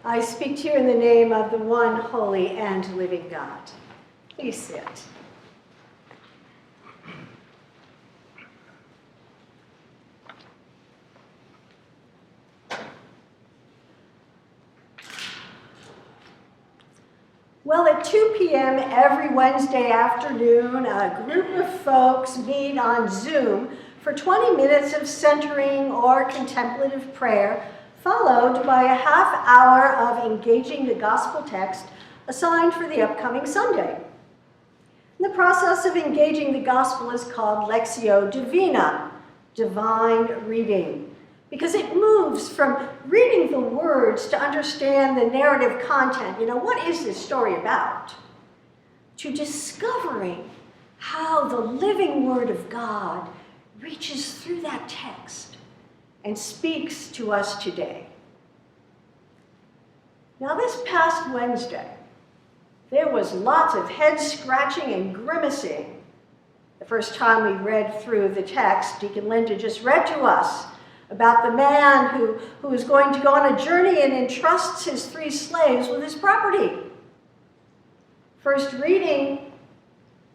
I speak to you in the name of the one holy and living God. Please sit. Well, at 2 p.m. every Wednesday afternoon, a group of folks meet on Zoom for 20 minutes of centering or contemplative prayer, followed by a half hour of engaging the gospel text assigned for the upcoming Sunday. The process of engaging the gospel is called Lectio Divina, divine reading, because it moves from reading the words to understand the narrative content, what is this story about, to discovering how the living word of God reaches through that text and speaks to us today. Now, this past Wednesday, there was lots of head scratching and grimacing. The first time we read through the text, Deacon Linda just read to us about the man who is going to go on a journey and entrusts his 3 slaves with his property. First reading,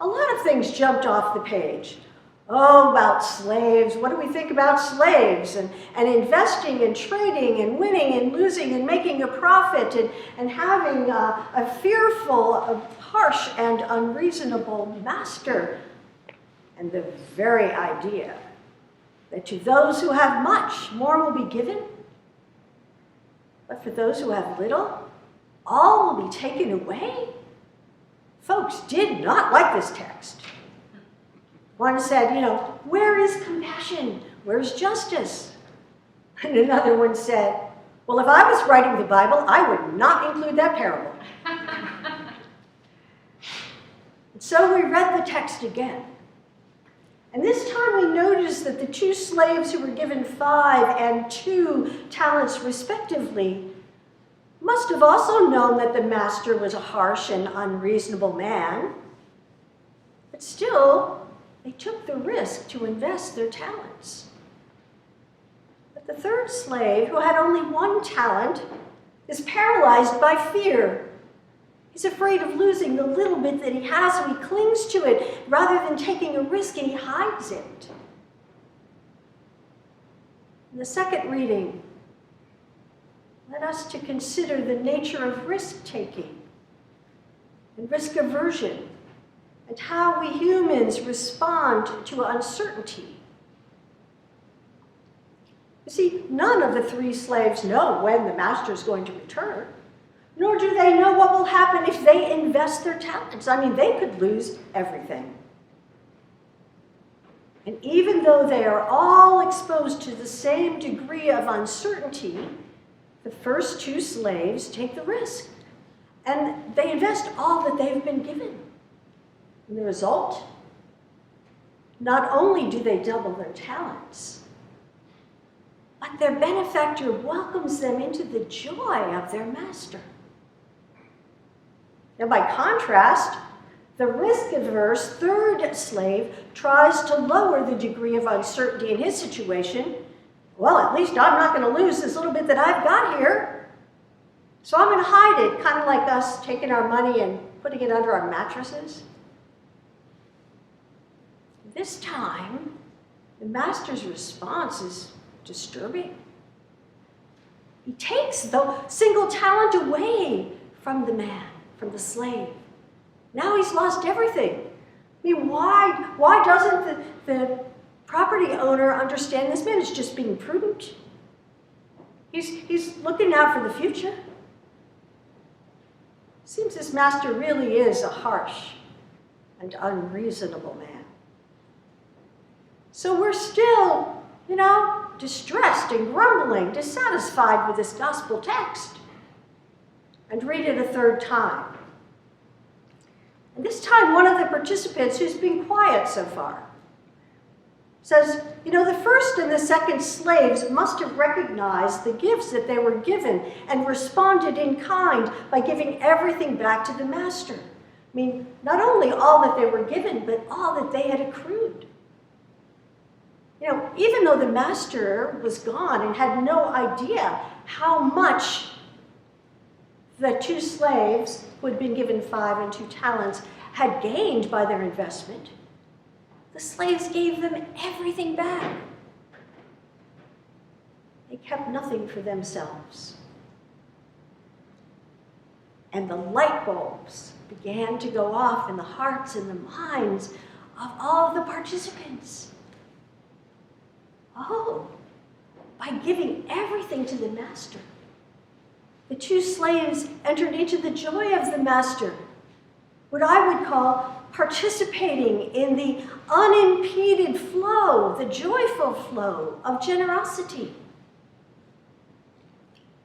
a lot of things jumped off the page. Oh, about slaves. What do we think about slaves? And investing and trading and winning and losing and making a profit and having a fearful, harsh, and unreasonable master. And the very idea that to those who have much, more will be given. But for those who have little, all will be taken away. Folks did not like this text. One said, where is compassion? Where's justice? And another one said, well, if I was writing the Bible, I would not include that parable. And so we read the text again. And this time we noticed that the 2 slaves who were given 5 and 2 talents respectively must have also known that the master was a harsh and unreasonable man. But still, they took the risk to invest their talents. But the 3rd slave, who had only 1 talent, is paralyzed by fear. He's afraid of losing the little bit that he has, so he clings to it rather than taking a risk, and he hides it. In the second reading, led us to consider the nature of risk-taking and risk aversion, and how we humans respond to uncertainty. You see, none of the 3 slaves know when the master is going to return, nor do they know what will happen if they invest their talents. They could lose everything. And even though they are all exposed to the same degree of uncertainty, the first 2 slaves take the risk, and they invest all that they've been given. And the result? Not only do they double their talents, but their benefactor welcomes them into the joy of their master. Now, by contrast, the risk-averse 3rd slave tries to lower the degree of uncertainty in his situation. Well, at least I'm not going to lose this little bit that I've got here. So I'm going to hide it, kind of like us taking our money and putting it under our mattresses. This time, the master's response is disturbing. He takes the single talent away from the man, from the slave. Now he's lost everything. Why doesn't the property owner understand this man is just being prudent? He's looking out for the future. Seems this master really is a harsh and unreasonable man. So we're still, distressed and grumbling, dissatisfied with this gospel text, and read it a 3rd time. And this time, one of the participants, who's been quiet so far, says, the first and the second slaves must have recognized the gifts that they were given and responded in kind by giving everything back to the master. Not only all that they were given, but all that they had accrued. Even though the master was gone and had no idea how much The 2 slaves who had been given 5 and 2 talents had gained by their investment, the slaves gave them everything back. They kept nothing for themselves. And the light bulbs began to go off in the hearts and the minds of all of the participants. Oh, by giving everything to the master, the 2 slaves entered into the joy of the master, what I would call participating in the unimpeded flow, the joyful flow of generosity.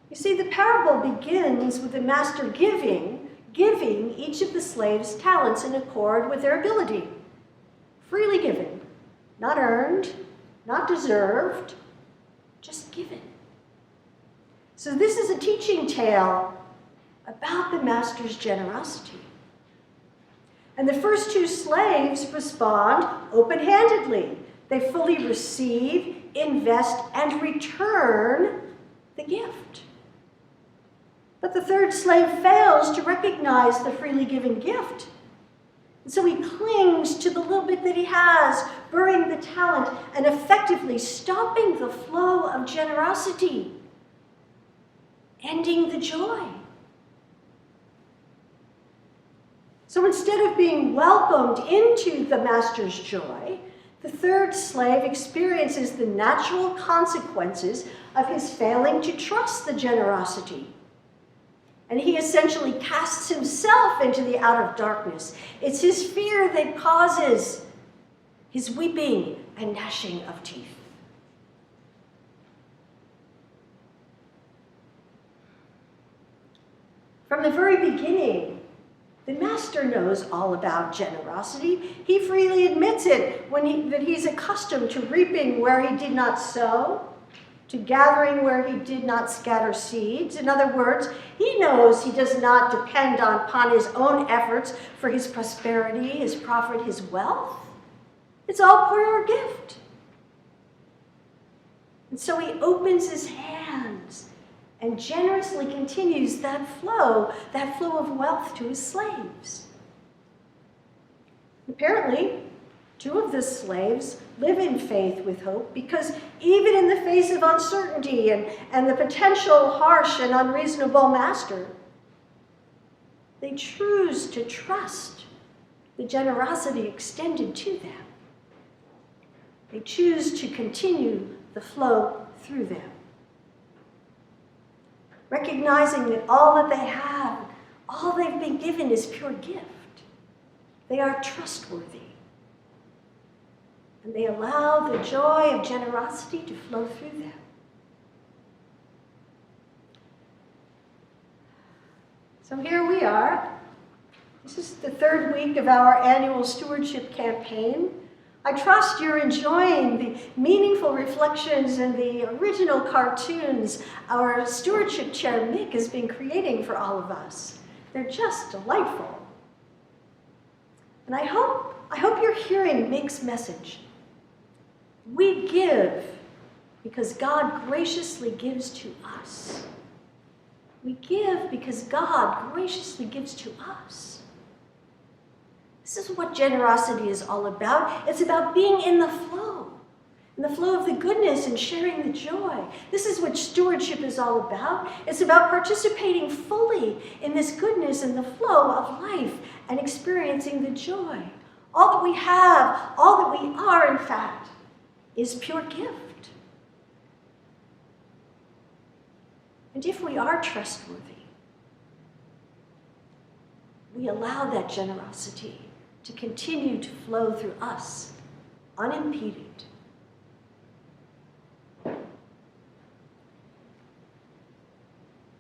You see, the parable begins with the master giving each of the slaves talents in accord with their ability. Freely given, not earned, not deserved, just given. So this is a teaching tale about the master's generosity. And the first 2 slaves respond open-handedly. They fully receive, invest, and return the gift. But the 3rd slave fails to recognize the freely given gift. And so he clings to the little bit that he has, burying the talent and effectively stopping the flow of generosity, ending the joy. So instead of being welcomed into the master's joy, the 3rd slave experiences the natural consequences of his failing to trust the generosity. And he essentially casts himself into the outer darkness. It's his fear that causes his weeping and gnashing of teeth. From the very beginning, the master knows all about generosity. He freely admits it that he's accustomed to reaping where he did not sow, to gathering where he did not scatter seeds. In other words, he knows he does not depend upon his own efforts for his prosperity, his profit, his wealth. It's all pure gift. And so he opens his hands and generously continues that flow of wealth to his slaves. Apparently, 2 of the slaves live in faith with hope because even in the face of uncertainty and the potential harsh and unreasonable master, they choose to trust the generosity extended to them. They choose to continue the flow through them, recognizing that all that they have, all they've been given is pure gift. They are trustworthy. And they allow the joy of generosity to flow through them. So here we are. This is the 3rd week of our annual stewardship campaign. I trust you're enjoying the meaningful reflections and the original cartoons our stewardship chair, Mick, has been creating for all of us. They're just delightful. And I hope you're hearing Mick's message. We give because God graciously gives to us. We give because God graciously gives to us. This is what generosity is all about. It's about being in the flow of the goodness and sharing the joy. This is what stewardship is all about. It's about participating fully in this goodness and the flow of life and experiencing the joy. All that we have, all that we are, in fact, is pure gift. And if we are trustworthy, we allow that generosity to continue to flow through us, unimpeded.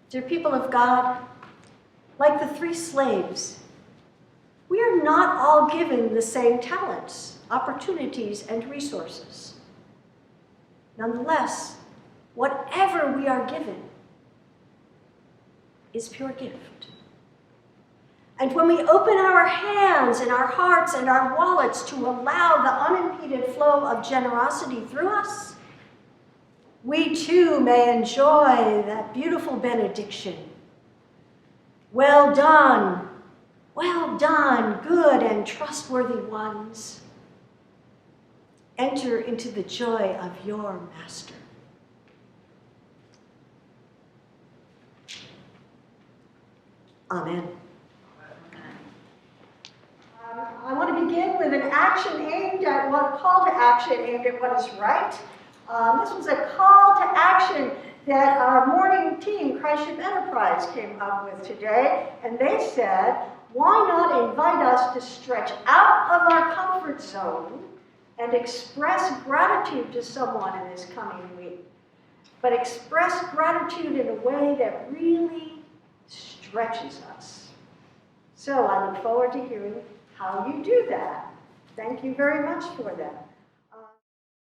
Dear people of God, like the 3 slaves, we are not all given the same talents, opportunities, and resources. Nonetheless, whatever we are given is pure gift. And when we open our hands and our hearts and our wallets to allow the unimpeded flow of generosity through us, we too may enjoy that beautiful benediction. well done, good and trustworthy ones. Enter into the joy of your master. Amen. I want to begin with an action aimed at call to action aimed at what is right. This was a call to action that our morning team, Christship Enterprise, came up with today. And they said, why not invite us to stretch out of our comfort zone and express gratitude to someone in this coming week? But express gratitude in a way that really stretches us. So I look forward to hearing how you do that. Thank you very much for that.